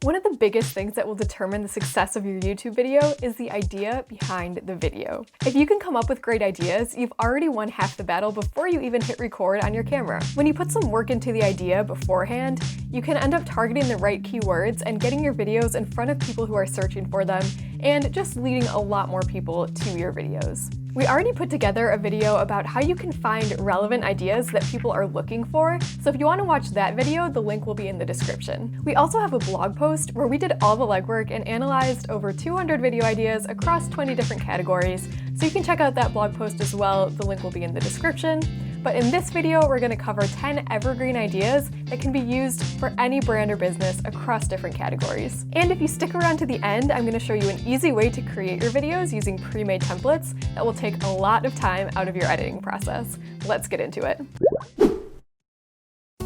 One of the biggest things that will determine the success of your YouTube video is the idea behind the video. If you can come up with great ideas, you've already won half the battle before you even hit record on your camera. When you put some work into the idea beforehand, you can end up targeting the right keywords and getting your videos in front of people who are searching for them, and just leading a lot more people to your videos. We already put together a video about how you can find relevant ideas that people are looking for, so if you want to watch that video, the link will be in the description. We also have a blog post where we did all the legwork and analyzed over 200 video ideas across 20 different categories, so you can check out that blog post as well. The link will be in the description. But in this video, we're going to cover 10 evergreen ideas that can be used for any brand or business across different categories. And if you stick around to the end, I'm going to show you an easy way to create your videos using pre-made templates that will take a lot of time out of your editing process. Let's get into it.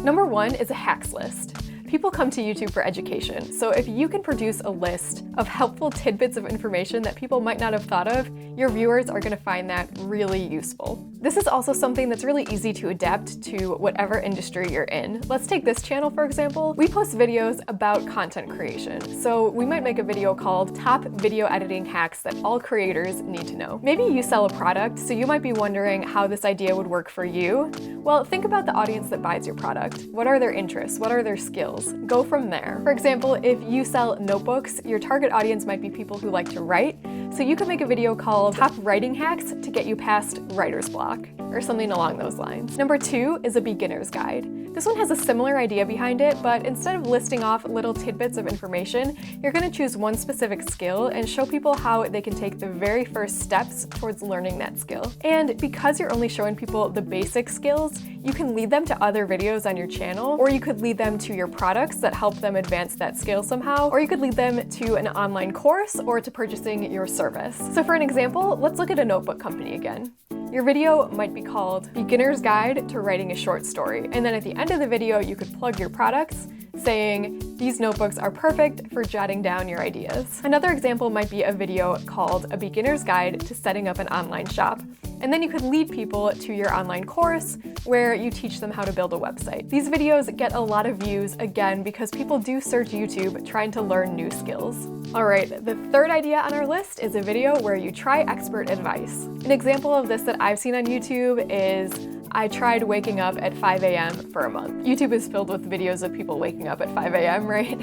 Number 1 is a hacks list. People come to YouTube for education, so if you can produce a list of helpful tidbits of information that people might not have thought of, your viewers are going to find that really useful. This is also something that's really easy to adapt to whatever industry you're in. Let's take this channel for example. We post videos about content creation, so we might make a video called Top Video Editing Hacks That All Creators Need to Know. Maybe you sell a product, so you might be wondering how this idea would work for you. Well, think about the audience that buys your product. What are their interests? What are their skills? Go from there. For example, if you sell notebooks, your target audience might be people who like to write, so you could make a video called Top Writing Hacks to Get You Past Writer's Block, or something along those lines. Number 2 is a beginner's guide. This one has a similar idea behind it, but instead of listing off little tidbits of information, you're going to choose one specific skill and show people how they can take the very first steps towards learning that skill. And because you're only showing people the basic skills, you can lead them to other videos on your channel, or you could lead them to your products that help them advance that skill somehow, or you could lead them to an online course or to purchasing your service. So for an example, let's look at a notebook company again. Your video might be called Beginner's Guide to Writing a Short Story, and then at the end of the video you could plug your products, saying, these notebooks are perfect for jotting down your ideas. Another example might be a video called A Beginner's Guide to Setting Up an Online Shop. And then you could lead people to your online course where you teach them how to build a website. These videos get a lot of views, again, because people do search YouTube trying to learn new skills. All right, the third idea on our list is a video where you try expert advice. An example of this that I've seen on YouTube is I tried waking up at 5 a.m. for a month. YouTube is filled with videos of people waking up at 5 a.m., right?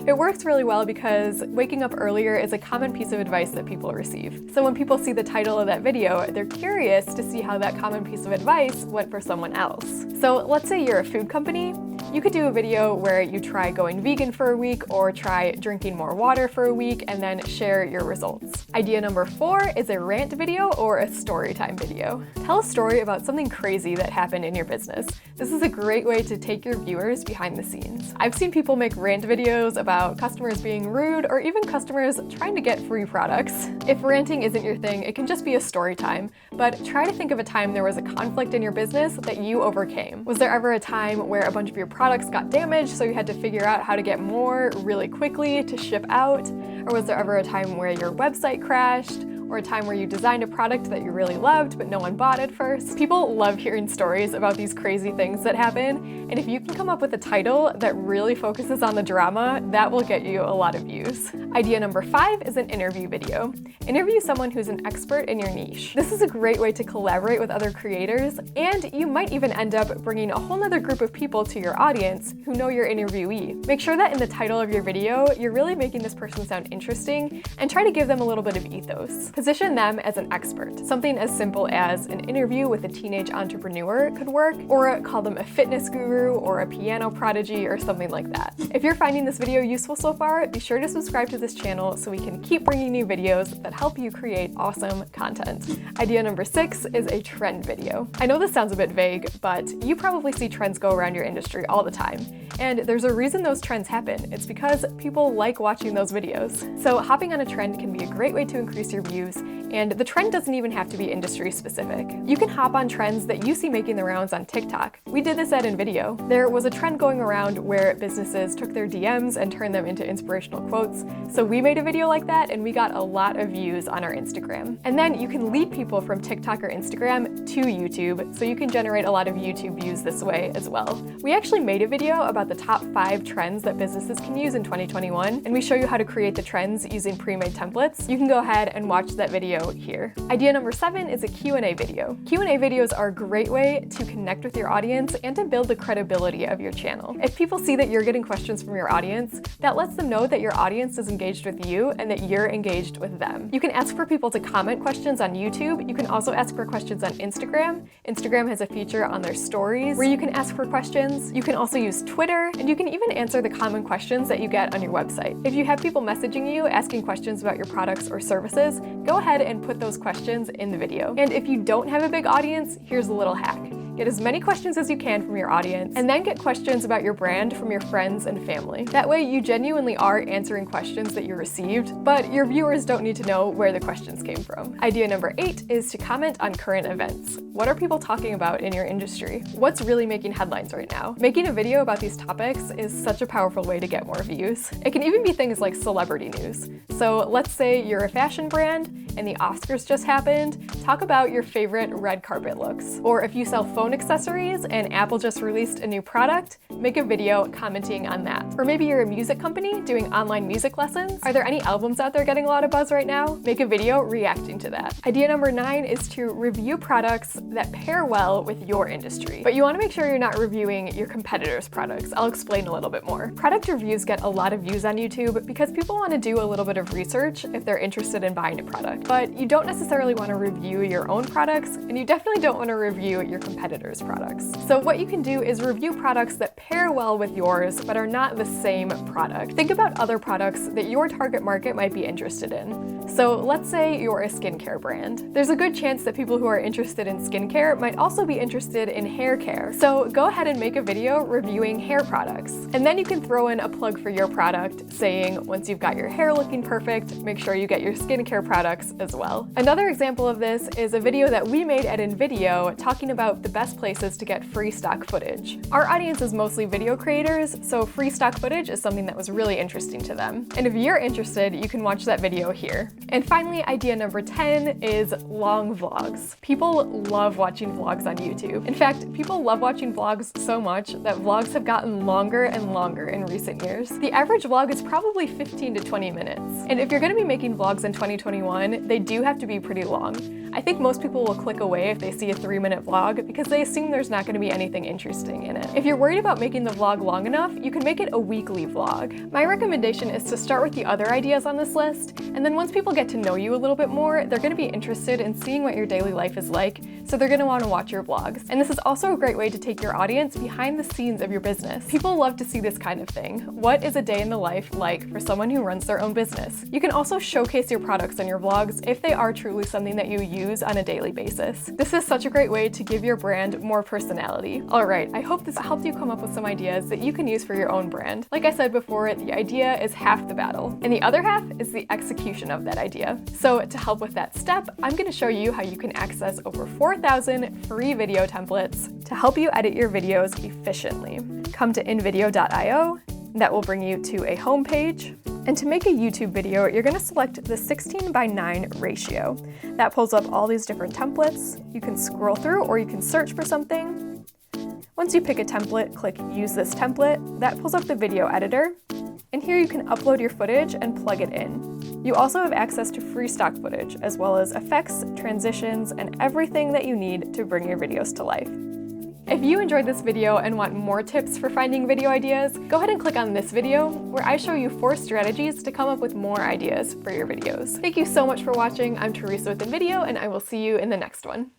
It works really well because waking up earlier is a common piece of advice that people receive. So when people see the title of that video, they're curious to see how that common piece of advice went for someone else. So let's say you're a food company. You could do a video where you try going vegan for a week or try drinking more water for a week and then share your results. Idea number 4 is a rant video or a storytime video. Tell a story about something crazy that happened in your business. This is a great way to take your viewers behind the scenes. I've seen people make rant videos about customers being rude or even customers trying to get free products. If ranting isn't your thing, it can just be a story time, but try to think of a time there was a conflict in your business that you overcame. Was there ever a time where a bunch of your products got damaged, so you had to figure out how to get more really quickly to ship out? Or was there ever a time where your website crashed? Or a time where you designed a product that you really loved but no one bought it first? People love hearing stories about these crazy things that happen, and if you can come up with a title that really focuses on the drama, that will get you a lot of views. Idea number 5 is an interview video. Interview someone who's an expert in your niche. This is a great way to collaborate with other creators, and you might even end up bringing a whole other group of people to your audience who know your interviewee. Make sure that in the title of your video, you're really making this person sound interesting, and try to give them a little bit of ethos. Position them as an expert. Something as simple as an interview with a teenage entrepreneur could work, or call them a fitness guru or a piano prodigy or something like that. If you're finding this video useful so far, be sure to subscribe to this channel so we can keep bringing you videos that help you create awesome content. Idea number 6 is a trend video. I know this sounds a bit vague, but you probably see trends go around your industry all the time. And there's a reason those trends happen. It's because people like watching those videos. So hopping on a trend can be a great way to increase your views views, and the trend doesn't even have to be industry specific. You can hop on trends that you see making the rounds on TikTok. We did this at InVideo. There was a trend going around where businesses took their DMs and turned them into inspirational quotes, so we made a video like that and we got a lot of views on our Instagram. And then you can lead people from TikTok or Instagram to YouTube, so you can generate a lot of YouTube views this way as well. We actually made a video about the top 5 trends that businesses can use in 2021, and we show you how to create the trends using pre-made templates. You can go ahead and watch that video here. Idea number 7 is a Q&A video. Q&A videos are a great way to connect with your audience and to build the credibility of your channel. If people see that you're getting questions from your audience, that lets them know that your audience is engaged with you and that you're engaged with them. You can ask for people to comment questions on YouTube. You can also ask for questions on Instagram. Instagram has a feature on their stories where you can ask for questions. You can also use Twitter, and you can even answer the common questions that you get on your website. If you have people messaging you asking questions about your products or services, go ahead and put those questions in the video. And if you don't have a big audience, here's a little hack. Get as many questions as you can from your audience, and then get questions about your brand from your friends and family. That way you genuinely are answering questions that you received, but your viewers don't need to know where the questions came from. Idea number 8 is to comment on current events. What are people talking about in your industry? What's really making headlines right now? Making a video about these topics is such a powerful way to get more views. It can even be things like celebrity news. So let's say you're a fashion brand and the Oscars just happened. Talk about your favorite red carpet looks. Or if you sell phone accessories and Apple just released a new product, make a video commenting on that. Or maybe you're a music company doing online music lessons. Are there any albums out there getting a lot of buzz right now? Make a video reacting to that. Idea number 9 is to review products that pair well with your industry. But you want to make sure you're not reviewing your competitors' products. I'll explain a little bit more. Product reviews get a lot of views on YouTube because people want to do a little bit of research if they're interested in buying a product. But you don't necessarily want to review your own products, and you definitely don't want to review your competitors' products. So what you can do is review products that pair well with yours but are not the same product. Think about other products that your target market might be interested in. So let's say you're a skincare brand. There's a good chance that people who are interested in skincare might also be interested in hair care. So go ahead and make a video reviewing hair products. And then you can throw in a plug for your product saying, once you've got your hair looking perfect, make sure you get your skincare products as well. Another example of this is a video that we made at InVideo talking about the best places to get free stock footage. Our audience is mostly video creators, so free stock footage is something that was really interesting to them. And if you're interested, you can watch that video here. And finally, idea number 10 is long vlogs. People love watching vlogs on YouTube. In fact, people love watching vlogs so much that vlogs have gotten longer and longer in recent years. The average vlog is probably 15 to 20 minutes. And if you're going to be making vlogs in 2021, they do have to be pretty long. I think most people will click away if they see a 3-minute vlog because they assume there's not going to be anything interesting in it. If you're worried about making the vlog long enough, you can make it a weekly vlog. My recommendation is to start with the other ideas on this list, and then once people get to know you a little bit more, they're going to be interested in seeing what your daily life is like, so they're going to want to watch your vlogs. And this is also a great way to take your audience behind the scenes of your business. People love to see this kind of thing. What is a day in the life like for someone who runs their own business? You can also showcase your products in your vlogs if they are truly something that you use on a daily basis. This is such a great way to give your brand more personality. All right, I hope this helped you come up with some ideas that you can use for your own brand. Like I said before, the idea is half the battle, and the other half is the execution of that idea. So to help with that step, I'm going to show you how you can access over 4,000 free video templates to help you edit your videos efficiently. Come to InVideo.io. That will bring you to a home page. And to make a YouTube video, you're going to select the 16:9 ratio. That pulls up all these different templates. You can scroll through or you can search for something. Once you pick a template, click Use this template. That pulls up the video editor. And here you can upload your footage and plug it in. You also have access to free stock footage, as well as effects, transitions, and everything that you need to bring your videos to life. If you enjoyed this video and want more tips for finding video ideas, go ahead and click on this video where I show you 4 strategies to come up with more ideas for your videos. Thank you so much for watching. I'm Teresa with InVideo, and I will see you in the next one.